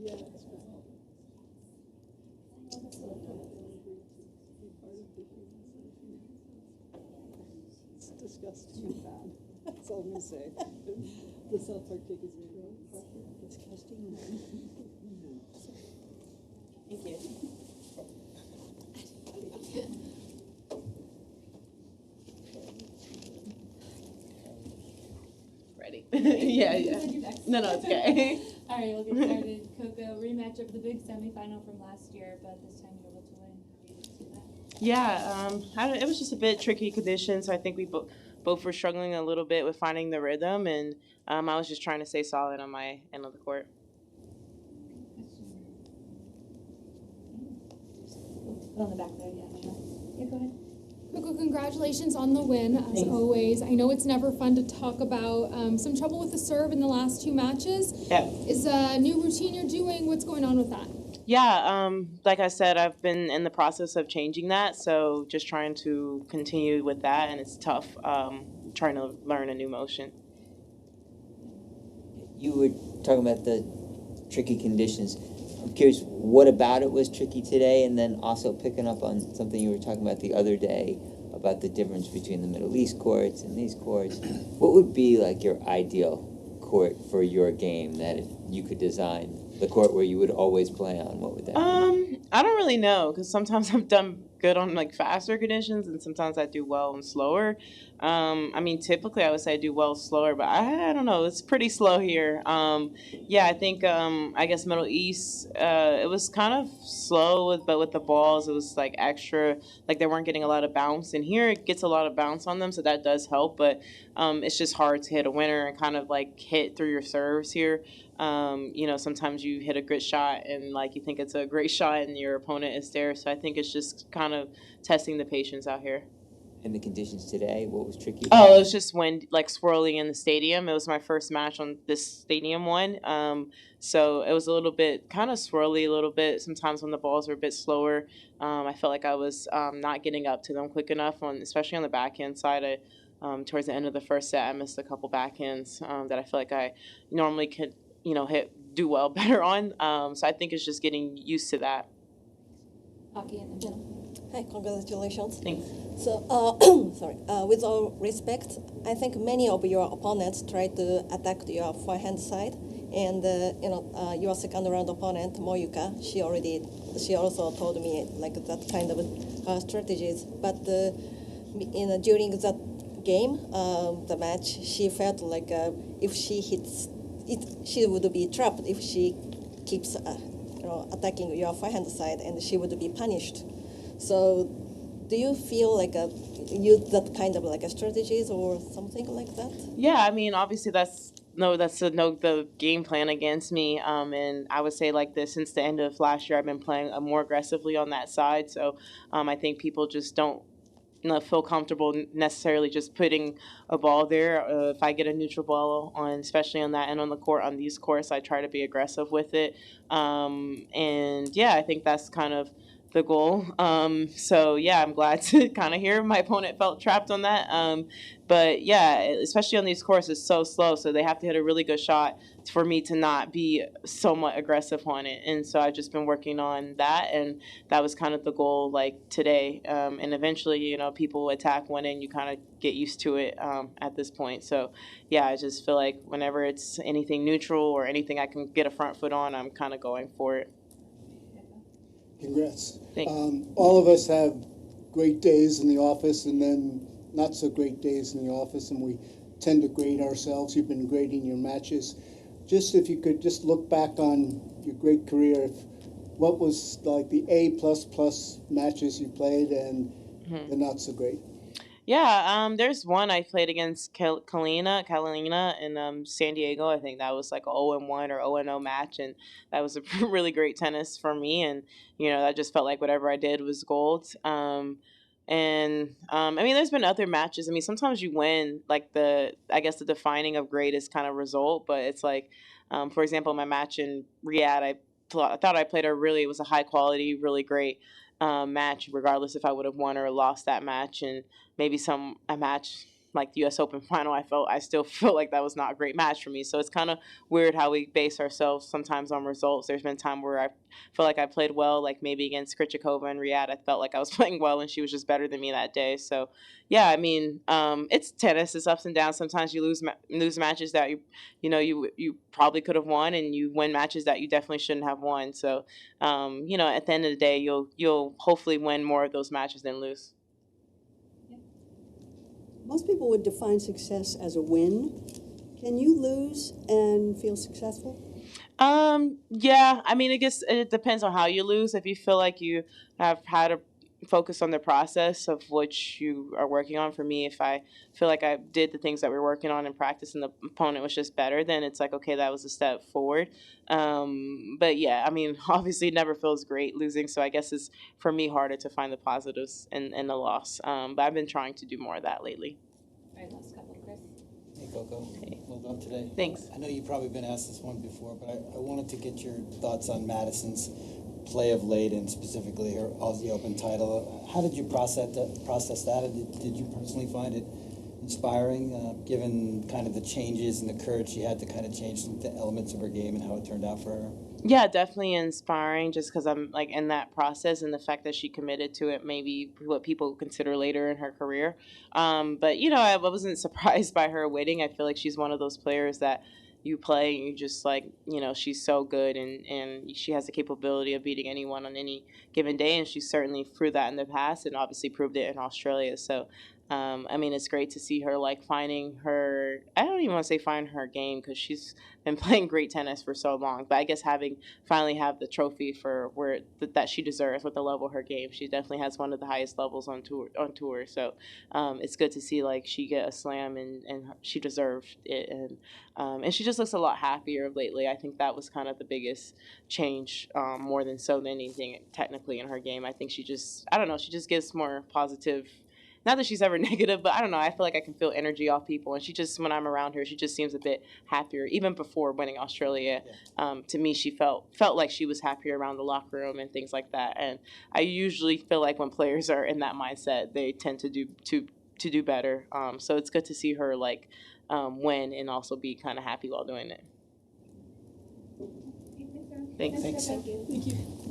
It's disgusting and bad. That's all I'm going to say. The South Park kick is very disgusting. Thank you. Ready? Yeah. No, it's okay. All right, we'll get started. Coco, rematch of the big semifinal from last year, but this time you're able to win. How do you see that? Yeah, it was just a bit tricky conditions. I think we both were struggling a little bit with finding the rhythm, and I was just trying to stay solid on my end of the court. On the back there, yeah. Yeah, go ahead. Coco, congratulations on the win, as always. I know it's never fun to talk about some trouble with the serve in the last two matches. Yeah. Is a new routine you're doing? What's going on with that? Yeah, like I said, I've been in the process of changing that, so just trying to continue with that, and it's tough trying to learn a new motion. You were talking about the tricky conditions. I'm curious, what about it was tricky today? And then also picking up on something you were talking about the other day about the difference between the Middle East courts and these courts. What would be like your ideal court for your game that if you could design the court where you would always play on? What would that be? I don't really know, because sometimes I've done good on like faster conditions, and sometimes I do well on slower. Typically I would say I do well slower, but I don't know. It's pretty slow here. I think I guess Middle East it was kind of slow, but with the balls it was like extra, like they weren't getting a lot of bounce. And here it gets a lot of bounce on them, so that does help. But it's just hard to hit a winner and kind of like hit through your serves here. Sometimes you hit a good shot and like you think it's a great shot and your opponent is there. So I think it's just kind of testing the patience out here. And the conditions today, what was tricky? Oh, it was just wind, like swirling in the stadium. It was my first match on this stadium one. So it was a little bit kind of swirly a little bit. Sometimes when the balls were a bit slower, I felt like I was not getting up to them quick enough, especially on the backhand side. Towards the end of the first set, I missed a couple backhands that I feel like I normally could, do well better on. So I think it's just getting used to that. Hockey in the middle. Hi, congratulations. Thanks. So, with all respect, I think many of your opponents try to attack your forehand side, and your second round opponent Moyuka, she also told me like that kind of strategies. But during that game, the match, she felt like if she hits it, she would be trapped if she keeps attacking your forehand side, and she would be punished. So, do you feel like use that kind of like a strategies or something like that? Yeah, obviously that's the game plan against me. And I would say like this, since the end of last year, I've been playing more aggressively on that side. So I think people just don't feel comfortable necessarily just putting a ball there. If I get a neutral ball on, especially on that end on the court, on these courts, I try to be aggressive with it. I think that's kind of the goal. I'm glad to kind of hear my opponent felt trapped on that. Especially on these courses, it's so slow, so they have to hit a really good shot for me to not be somewhat aggressive on it. And so I've just been working on that, and that was kind of the goal like today. And eventually, people attack one and you kind of get used to it at this point. So I just feel like whenever it's anything neutral or anything I can get a front foot on, I'm kind of going for it. Congrats. Thanks. All of us have great days in the office and then not so great days in the office, and we tend to grade ourselves. You've been grading your matches. Just if you could just look back on your great career, what was like the A++ matches you played and the not so great? Yeah, there's one I played against Catalina in San Diego. I think that was like a 0-1 or 0-0 match, and that was a really great tennis for me. And I just felt like whatever I did was gold. There's been other matches. Sometimes you win, like I guess the defining of great is kind of result, but it's like, for example, my match in Riyadh, I thought I played it was a high quality, really great match, regardless if I would have won or lost that match. And maybe a match like the U.S. Open final, I still feel like that was not a great match for me. So it's kind of weird how we base ourselves sometimes on results. There's been time where I feel like I played well, like maybe against Krejcikova and Riyadh. I felt like I was playing well and she was just better than me that day. So yeah, I mean, it's tennis. It's ups and downs. Sometimes you lose matches that you probably could have won, and you win matches that you definitely shouldn't have won. So at the end of the day, you'll hopefully win more of those matches than lose. Most people would define success as a win. Can you lose and feel successful? Yeah, I mean, I guess it depends on how you lose. If you feel like you have had to focus on the process of what you are working on. For me, if I feel like I did the things that we were working on in practice and the opponent was just better, then it's like, okay, that was a step forward. But yeah, I mean, obviously it never feels great losing. So I guess it's, for me, harder to find the positives in the loss. But I've been trying to do more of that lately. All right, last couple, Chris. Hey, Coco. Hey. Well done today. Thanks. I know you've probably been asked this one before, but I wanted to get your thoughts on Madison's play of late and specifically her Aussie Open title. How did you process that? Did you personally find it inspiring, given kind of the changes and the courage she had to kind of change some elements of her game and how it turned out for her? Yeah, definitely inspiring just because I'm like in that process, and the fact that she committed to it, maybe what people consider later in her career. But I wasn't surprised by her winning. I feel like she's one of those players that you play and you just like, she's so good, and she has the capability of beating anyone on any given day, and she's certainly proved that in the past and obviously proved it in Australia. So I mean, it's great to see her like finding her, I don't even want to say find her game, because she's been playing great tennis for so long, but I guess finally have the trophy for where that she deserves with the level of her game. She definitely has one of the highest levels on tour. So it's good to see like she get a slam, and she deserved it, and she just looks a lot happier lately. I think that was kind of the biggest change, more than anything technically in her game. I think she just gives more positive. Not that she's ever negative, but I don't know. I feel like I can feel energy off people, and she just, when I'm around her, she just seems a bit happier. Even before winning Australia, to me, she felt like she was happier around the locker room and things like that. And I usually feel like when players are in that mindset, they tend to do better. So it's good to see her like win and also be kind of happy while doing it. Thanks. Thanks. Thank you.